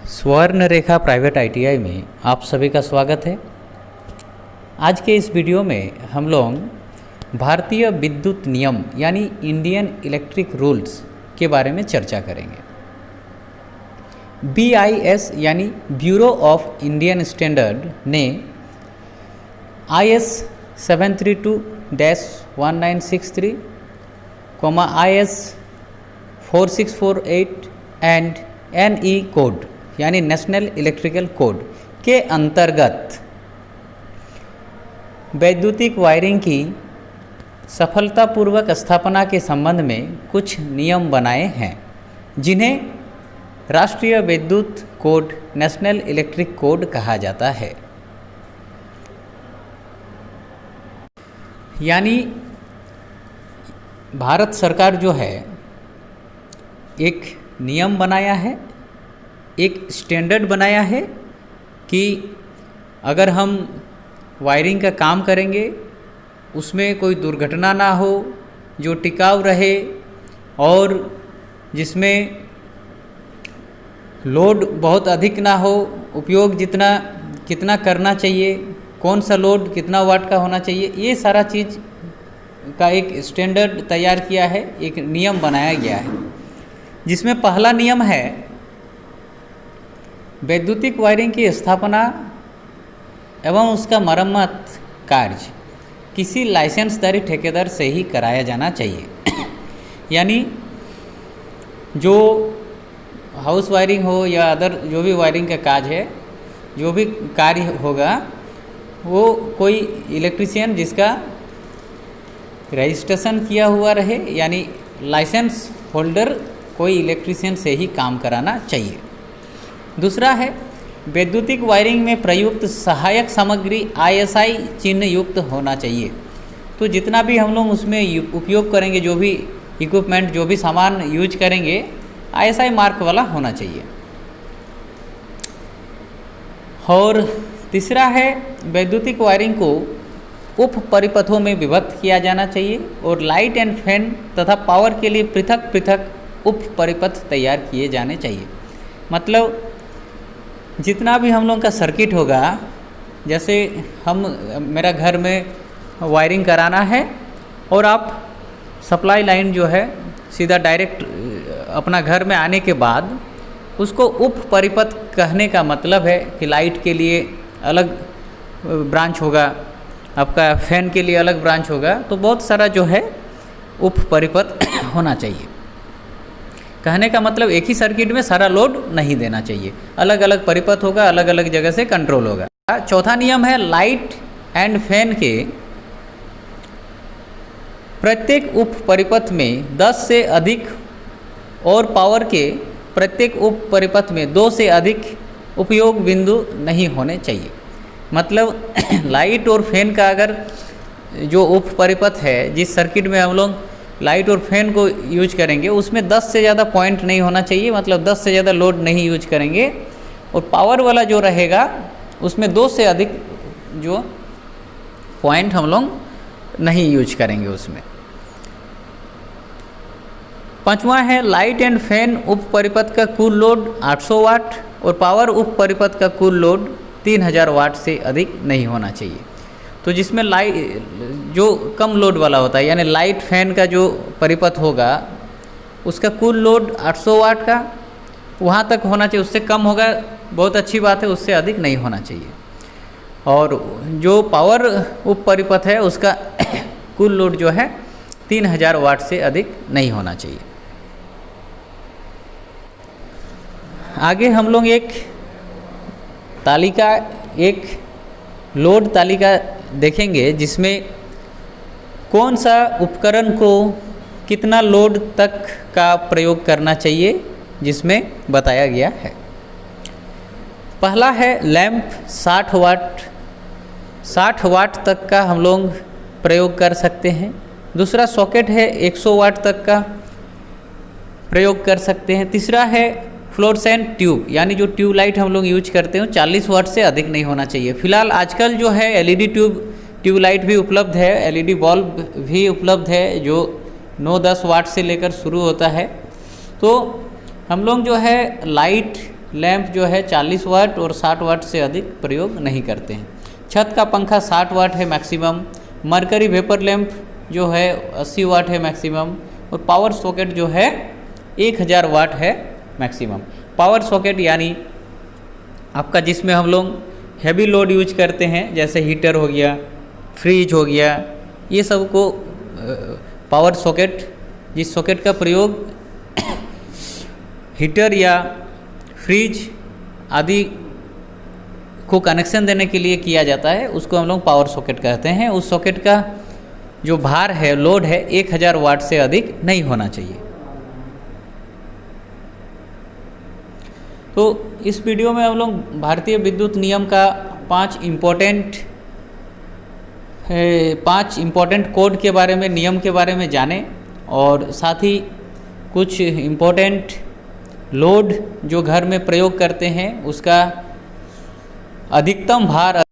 स्वर्ण रेखा private ITI में आप सभी का स्वागत है। आज के इस वीडियो में हम लोग भारतीय विद्युत नियम यानी इंडियन इलेक्ट्रिक रूल्स के बारे में चर्चा करेंगे। BIS यानी ब्यूरो ऑफ इंडियन स्टैंडर्ड ने IS 732-1963, IS 4648 and NE code यानी नेशनल इलेक्ट्रिकल कोड के अंतर्गत वैद्युतिक वायरिंग की सफलतापूर्वक स्थापना के संबंध में कुछ नियम बनाए हैं, जिन्हें राष्ट्रीय विद्युत कोड नेशनल इलेक्ट्रिक कोड कहा जाता है। यानी भारत सरकार जो है एक नियम बनाया है, एक स्टैंडर्ड बनाया है कि अगर हम वायरिंग का काम करेंगे उसमें कोई दुर्घटना ना हो, जो टिकाऊ रहे और जिसमें लोड बहुत अधिक ना हो, उपयोग कितना करना चाहिए, कौन सा लोड कितना वाट का होना चाहिए, ये सारा चीज़ का एक स्टैंडर्ड तैयार किया है, एक नियम बनाया गया है। जिसमें पहला नियम है वैद्युतिक वायरिंग की स्थापना एवं उसका मरम्मत कार्य किसी लाइसेंसधारी ठेकेदार से ही कराया जाना चाहिए। यानी जो हाउस वायरिंग हो या अदर जो भी वायरिंग का काज है, जो भी कार्य होगा, वो कोई इलेक्ट्रीशियन जिसका रजिस्ट्रेशन किया हुआ रहे, यानी लाइसेंस होल्डर कोई इलेक्ट्रीशियन से ही काम कराना चाहिए। दूसरा है वैद्युतिक वायरिंग में प्रयुक्त सहायक सामग्री ISI चिन्ह युक्त होना चाहिए। तो जितना भी हम लोग उसमें उपयोग करेंगे, जो भी इक्विपमेंट, जो भी सामान यूज करेंगे, ISI मार्क वाला होना चाहिए। और तीसरा है वैद्युतिक वायरिंग को उप परिपथों में विभक्त किया जाना चाहिए और लाइट एंड फैन तथा पावर के लिए पृथक पृथक उप परिपथ तैयार किए जाने चाहिए। मतलब जितना भी हम लोग का सर्किट होगा, जैसे मेरा घर में वायरिंग कराना है और आप सप्लाई लाइन जो है सीधा डायरेक्ट अपना घर में आने के बाद उसको उप परिपथ कहने का मतलब है कि लाइट के लिए अलग ब्रांच होगा, आपका फैन के लिए अलग ब्रांच होगा, तो बहुत सारा जो है उप परिपथ होना चाहिए। कहने का मतलब एक ही सर्किट में सारा लोड नहीं देना चाहिए, अलग अलग परिपथ होगा, अलग अलग जगह से कंट्रोल होगा। चौथा नियम है लाइट एंड फैन के प्रत्येक उप परिपथ में 10 से अधिक और पावर के प्रत्येक उप परिपथ में 2 से अधिक उपयोग बिंदु नहीं होने चाहिए। मतलब लाइट और फैन का अगर जो उप परिपथ है, जिस सर्किट में हम लोग लाइट और फैन को यूज करेंगे, उसमें 10 से ज़्यादा पॉइंट नहीं होना चाहिए, मतलब 10 से ज़्यादा लोड नहीं यूज करेंगे। और पावर वाला जो रहेगा उसमें 2 से अधिक जो पॉइंट हम लोग नहीं यूज करेंगे उसमें। पांचवा है लाइट एंड फैन उप परिपथ का कुल लोड 800 वाट और पावर उप परिपथ का कुल लोड 3000 वाट से अधिक नहीं होना चाहिए। तो जिसमें जो कम लोड वाला होता है, यानी लाइट फैन का जो परिपथ होगा उसका कुल लोड 800 वाट का वहाँ तक होना चाहिए, उससे कम होगा बहुत अच्छी बात है, उससे अधिक नहीं होना चाहिए। और जो पावर उप परिपथ है उसका कुल लोड जो है 3000 वाट से अधिक नहीं होना चाहिए। आगे हम लोग एक लोड तालिका देखेंगे, जिसमें कौन सा उपकरण को कितना लोड तक का प्रयोग करना चाहिए, जिसमें बताया गया है। पहला है लैंप 60 वाट तक का हम लोग प्रयोग कर सकते हैं। दूसरा सॉकेट है 100 वाट तक का प्रयोग कर सकते हैं। तीसरा है फ्लोरेसेंट ट्यूब, यानी जो ट्यूब लाइट हम लोग यूज करते हैं 40 वाट से अधिक नहीं होना चाहिए। फिलहाल आजकल जो है LED ट्यूब लाइट भी उपलब्ध है, LED बल्ब भी उपलब्ध है, जो 9-10 वाट से लेकर शुरू होता है। तो हम लोग जो है लाइट लैंप जो है 40 वाट और 60 वाट से अधिक प्रयोग नहीं करते हैं। छत का पंखा 60 वाट है मैक्सिमम। मरकरी वेपर लैंप जो है 80 वाट है मैक्सिमम। और पावर सॉकेट जो है 1000 वाट है मैक्सिमम। पावर सॉकेट यानी आपका जिसमें हम लोग हैवी लोड यूज करते हैं, जैसे हीटर हो गया, फ्रिज हो गया, ये सब को पावर सॉकेट, जिस सॉकेट का प्रयोग हीटर या फ्रिज आदि को कनेक्शन देने के लिए किया जाता है, उसको हम लोग पावर सॉकेट कहते हैं। उस सॉकेट का जो भार है, लोड है, 1000 वाट से अधिक नहीं होना चाहिए। तो इस वीडियो में हम लोग भारतीय विद्युत नियम का 5 इम्पोर्टेंट कोड के बारे में, नियम के बारे में जाने, और साथ ही कुछ इम्पोर्टेंट लोड जो घर में प्रयोग करते हैं उसका अधिकतम भार